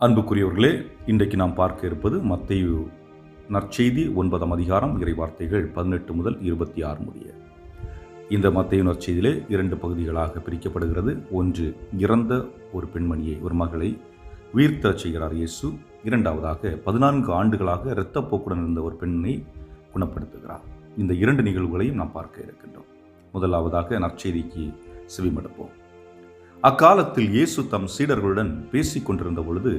அன்புக்குரியவர்களே, இன்றைக்கு நாம் பார்க்க இருப்பது மத்தேயு நற்செய்தி 9ஆம் அதிகாரம் இறைவார்த்தைகள் 18 முதல் 26 முடிய. இந்த மத்தேயு நற்செய்தியிலே 2 பகுதிகளாக பிரிக்கப்படுகிறது. ஒன்று, இறந்த ஒரு பெண்மணியை, ஒரு மகளை உயிர்த்தெழச் செய்கிறார் இயேசு. இரண்டாவதாக 14 ஆண்டுகளாக இரத்தப்போக்குடன் இருந்த ஒரு பெண்ணை குணப்படுத்துகிறார். இந்த 2 நிகழ்வுகளையும் நாம் பார்க்க இருக்கின்றோம். முதலாவதாக நற்செய்திக்கு செவிமடுப்போம். அக்காலத்தில் இயேசு தம் சீடர்களுடன் பேசிக் கொண்டிருந்த பொழுது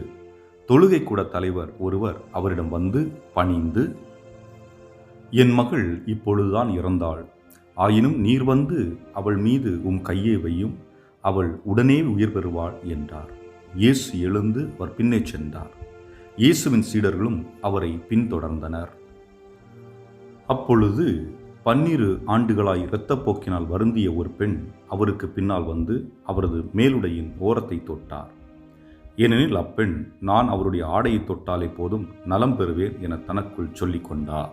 தொழுகை கூட தலைவர் ஒருவர் அவரிடம் வந்து பணிந்து, என் மகள் இப்பொழுதுதான் இறந்தாள். ஆயினும் நீர் வந்து அவள் மீது உம் கையை வையும், அவள் உடனே உயிர் பெறுவாள் என்றார். இயேசு எழுந்து அவர் பின்னே சென்றார். இயேசுவின் சீடர்களும் அவரை பின்தொடர்ந்தனர். அப்பொழுது 12 ஆண்டுகளாய் இரத்தப்போக்கினால் வருந்திய ஒரு பெண் அவருக்கு பின்னால் வந்து அவரது மேலுடையின் ஓரத்தை தொட்டார். ஏனெனில் அப்பெண், நான் அவருடைய ஆடையை தொட்டாலே போதும் நலம் பெறுவேன் என தனக்குள் சொல்லிக் கொண்டார்.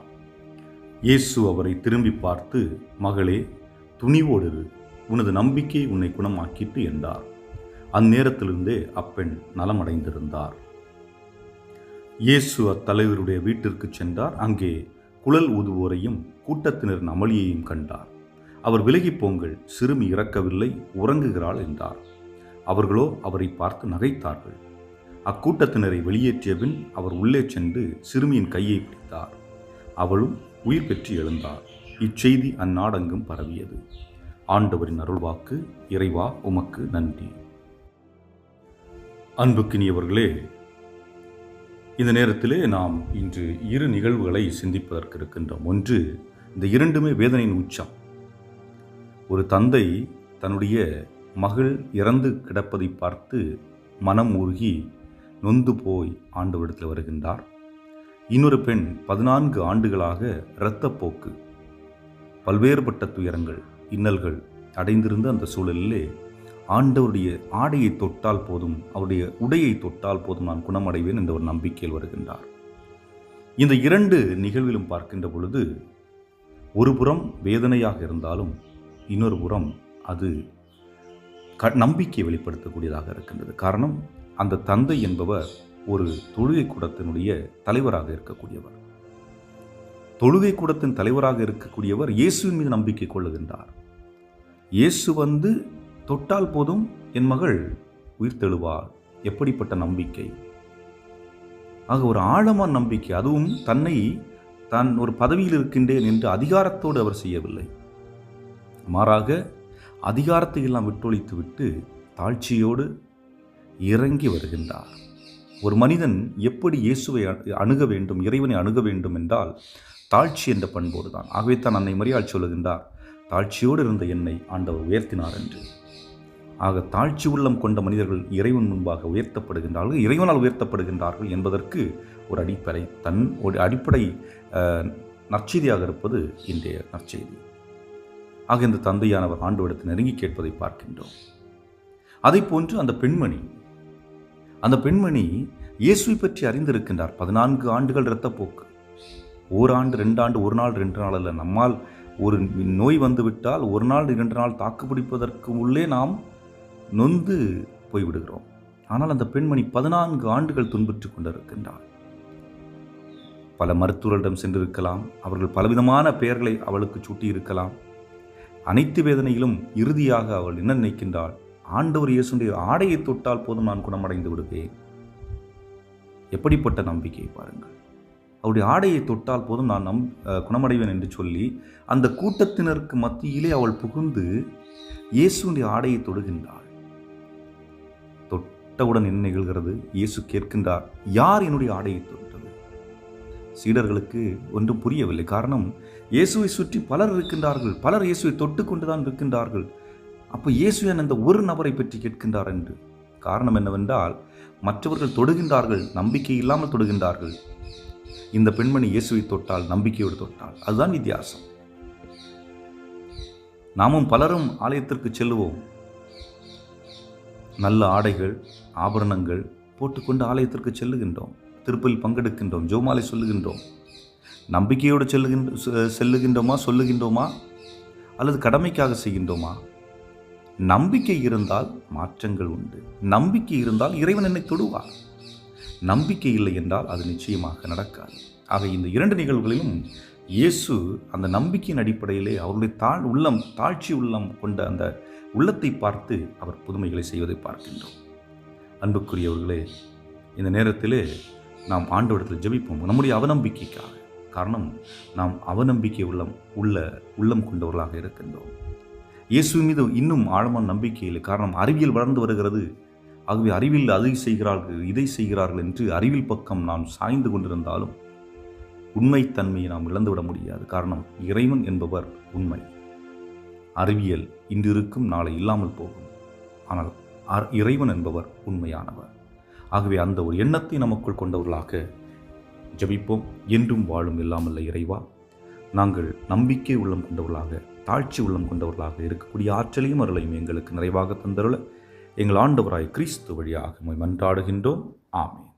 இயேசு அவரை திரும்பி பார்த்து, மகளே, துணிவோடு இரு, உனது நம்பிக்கை உன்னை குணமாக்கிட்டு என்றார். அந்நேரத்திலிருந்தே அப்பெண் நலமடைந்திருந்தார். இயேசு அத்தலைவருடைய வீட்டிற்கு சென்றார். அங்கே குழல் ஊதுவோரையும் கூட்டத்தினரின் அமளியையும் கண்டார். அவர் விலகிப் போங்கள், சிறுமி இறக்கவில்லை, உறங்குகிறாள் என்றார். அவர்களோ அவரை பார்த்து நகைத்தார்கள். அக்கூட்டத்தினரை வெளியேற்றிய பின் அவர் உள்ளே சென்று சிறுமியின் கையை பிடித்தார். அவளும் உயிர் பெற்று எழுந்தார். இச்செய்தி அந்நாடெங்கும் பரவியது. ஆண்டவரின் அருள்வாக்கு. இறைவா, உமக்கு நன்றி. அன்புக்கினியவர்களே, இந்த நேரத்திலே நாம் இன்று 2 நிகழ்வுகளை சிந்திப்பதற்கு இருக்கின்றோம். ஒன்று, இந்த 2மே வேதனையின் உச்சம். ஒரு தந்தை தன்னுடைய மகள் இறந்து கிடப்பதை பார்த்து மனம் உருகி நொந்து போய் ஆண்டவரிடத்தில் வருகின்றார். இன்னொரு பெண் 14 ஆண்டுகளாக இரத்தப்போக்கு, பல்வேறுபட்ட துயரங்கள், இன்னல்கள் அடைந்திருந்த அந்த சூழலிலே ஆண்டவருடைய ஆடையை தொட்டால் போதும், அவருடைய உடையை தொட்டால் போதும் நான் குணமடைவேன் என்ற ஒரு நம்பிக்கையில் வருகின்றார். இந்த 2 நிகழ்விலும் பார்க்கின்ற பொழுது ஒரு புறம் வேதனையாக இருந்தாலும் இன்னொரு புறம் அது நம்பிக்கையை வெளிப்படுத்தக்கூடியதாக இருக்கின்றது. காரணம், அந்த தந்தை என்பவர் ஒரு தொழுகை கூடத்தினுடைய தலைவராக இருக்கக்கூடியவர். தொழுகை கூடத்தின் தலைவராக இருக்கக்கூடியவர் இயேசுவின் மீது நம்பிக்கை கொள்ளுகின்றார். இயேசு வந்து தொட்டால் போதும் என் மகள் உயிர்த்தெழுவாள். எப்படிப்பட்ட நம்பிக்கை! ஆக ஒரு ஆழமான நம்பிக்கை. அதுவும் தான் ஒரு பதவியில் இருக்கின்றேன் என்று அதிகாரத்தோடு அவர் செய்யவில்லை. மாறாக அதிகாரத்தை எல்லாம் விட்டொழித்து விட்டு தாழ்ச்சியோடு இறங்கி வருகின்றார். ஒரு மனிதன் எப்படி இயேசுவை அணுக வேண்டும், இறைவனை அணுக வேண்டும் என்றால் தாழ்ச்சி என்ற பண்போடு தான். ஆகவே தான் அன்னை மரியாள் சொல்லுகின்றார், தாழ்ச்சியோடு இருந்த என்னை ஆண்டவர் உயர்த்தினார் என்று. ஆக தாழ்ச்சி உள்ளம் கொண்ட மனிதர்கள் இறைவன் முன்பாக உயர்த்தப்படுகின்றார்கள், இறைவனால் உயர்த்தப்படுகின்றார்கள் என்பதற்கு ஒரு அடிப்படை நற்செய்தியாக இருப்பது இன்றைய நற்செய்தி. ஆக இந்த தந்தையானவர் ஆண்டவரிடத்தில் நெருங்கி கேட்பதை பார்க்கின்றோம். அதை போன்று அந்த பெண்மணி இயேசுவை பற்றி அறிந்திருக்கின்றார். 14 ஆண்டுகள் இரத்தப்போக்கு, ஓராண்டு 2 ஆண்டு, ஒரு நாள் 2 நாள் அல்ல. நம்மால் ஒரு நோய் வந்துவிட்டால் 1 நாள் 2 நாள் தாக்கு பிடிப்பதற்கு உள்ளே நாம் நொந்து போய்விடுகிறோம். ஆனால் அந்த பெண்மணி 14 ஆண்டுகள் துன்புற்றுக் கொண்டிருக்கின்றார். பல மருத்துவர்களிடம் சென்றிருக்கலாம், அவர்கள் பலவிதமான பெயர்களை அவளுக்கு சூட்டியிருக்கலாம். அனைத்து வேதனையிலும் இறுதியாக அவள் என்ன நினைக்கின்றாள்? ஆண்டவர் இயேசுடைய ஆடையை தொட்டால் போதும் நான் குணமடைந்து விடுவேன். எப்படிப்பட்ட நம்பிக்கை பாருங்கள்! அவருடைய ஆடையை தொட்டால் போதும் நான் குணமடைவேன் என்று சொல்லி அந்த கூட்டத்தினருக்கு மத்தியிலே அவள் புகுந்து இயேசுடைய ஆடையை தொடுகின்றாள். தொட்டவுடன் என்ன நிகழ்கிறது? இயேசு கேட்கின்றார், யார் என்னுடைய ஆடையை தொட்டது? சீடர்களுக்கு ஒன்றும் புரியவில்லை. காரணம், இயேசுவை சுற்றி பலர் இருக்கின்றார்கள், பலர் இயேசுவை தொட்டு கொண்டுதான் இருக்கின்றார்கள். அப்போ இயேசு அந்த ஒரு நபரை பற்றி கேட்கின்றார் என்று. காரணம் என்னவென்றால், மற்றவர்கள் தொடுகின்றார்கள், நம்பிக்கை இல்லாமல் தொடுகின்றார்கள். இந்த பெண்மணி இயேசுவை தொட்டால், நம்பிக்கையோடு தொட்டால். அதுதான் வித்தியாசம். நாமும் பலரும் ஆலயத்திற்கு செல்லுவோம், நல்ல ஆடைகள், ஆபரணங்கள் போட்டுக்கொண்டு ஆலயத்திற்கு செல்லுகின்றோம், திருப்பலில் பங்கெடுக்கின்றோம், ஜெபமாலை சொல்லுகின்றோம். நம்பிக்கையோடு சொல்லுகின்றோமா அல்லது கடமைக்காக செய்கின்றோமா? நம்பிக்கை இருந்தால் மாற்றங்கள் உண்டு. நம்பிக்கை இருந்தால் இறைவன் என்னை தொடுவார். நம்பிக்கை இல்லை என்றால் அது நிச்சயமாக நடக்காது. ஆக இந்த இரண்டு நிகழ்வுகளிலும் இயேசு அந்த நம்பிக்கையின் அடிப்படையிலே அவருடைய தாழ்ச்சி உள்ளம் கொண்ட அந்த உள்ளத்தை பார்த்து அவர் புதுமைகளை செய்வதை பார்க்கின்றோம். அன்புக்குரியவர்களே, இந்த நேரத்திலே நாம் ஆண்டவரிடத்தில் ஜெபிப்போம் நம்முடைய அவநம்பிக்கைக்காக. காரணம், நாம் அவநம்பிக்கை உள்ளம் கொண்டவர்களாக இருக்கின்றோம். இயேசு மீது இன்னும் ஆழமான நம்பிக்கை இல்லை. காரணம், அறிவியல் வளர்ந்து வருகிறது. ஆகவே அறிவில் அதை செய்கிறார்கள், இதை செய்கிறார்கள் என்று அறிவியல் பக்கம் நாம் சாய்ந்து கொண்டிருந்தாலும் உண்மைத்தன்மையை நாம் இழந்துவிட முடியாது. காரணம், இறைவன் என்பவர் உண்மை. அறிவியல் இன்று இருக்கும், நாளை இல்லாமல் போகும். ஆனால் இறைவன் என்பவர் உண்மையானவர். ஆகவே அந்த ஒரு எண்ணத்தை நமக்குள் கொண்டவர்களாக ஜெபிப்போம். என்றும் வாழும் இல்லாமல்ல இறைவா, நாங்கள் நம்பிக்கை உள்ளம் கொண்டவர்களாக, தாழ்ச்சி உள்ளம் கொண்டவர்களாக இருக்கக்கூடிய ஆற்றலையும் அருளையும் எங்களுக்கு நிறைவாக தந்தருள எங்கள் ஆண்டவராய் கிறிஸ்து வழியாக மன்றாடுகின்றோம். ஆமென்.